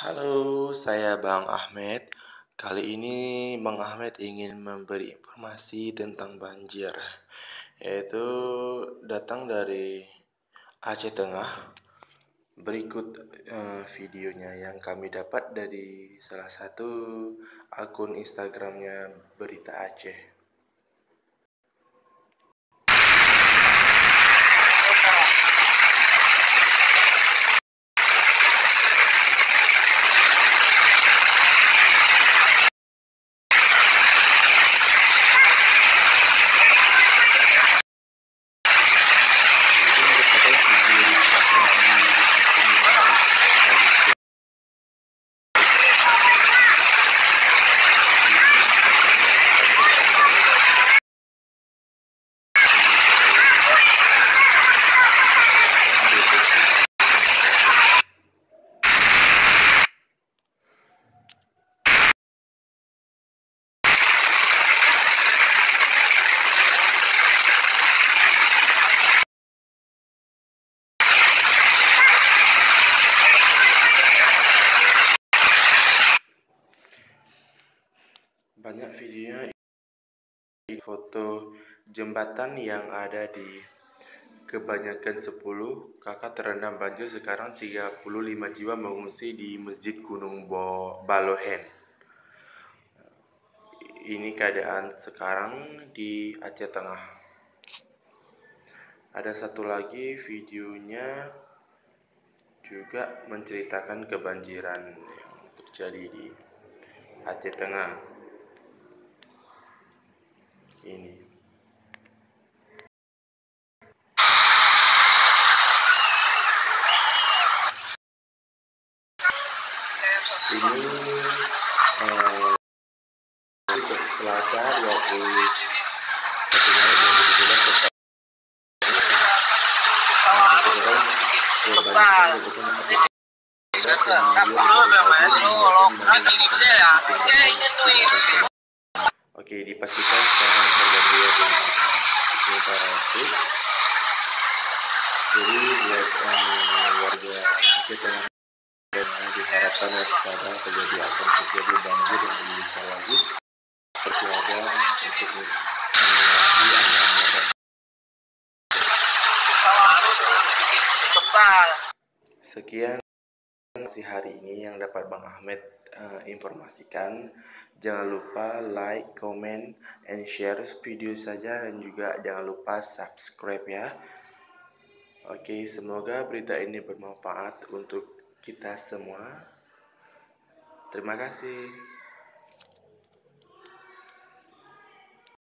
Halo, saya Bang Ahmed. Kali ini Bang Ahmed ingin memberi informasi tentang banjir, yaitu datang dari Aceh Tengah. Berikut videonya yang kami dapat dari salah satu akun Instagramnya Berita Aceh. Banyak videonya foto jembatan yang ada di kebanyakan 10 kakak terendam banjir. Sekarang 35 jiwa mengungsi di Masjid Gunung Balohen. Ini keadaan sekarang di Aceh Tengah. Ada satu lagi videonya juga menceritakan kebanjiran yang terjadi di Aceh Tengah. Ini Selasa 21 Maret 2021. Oke, dipastikan sekarang terjadi sementara itu. Jadi buat warga Aceh Tengah diharapkan waspada terjadi akan terjadi banjir yang lebih besar lagi. Bersiaga untuk sekian hari ini yang dapat Bang Ahmed informasikan. Jangan lupa like, comment, and share video saja, dan juga jangan lupa subscribe ya. Oke, semoga berita ini bermanfaat untuk kita semua. Terima kasih.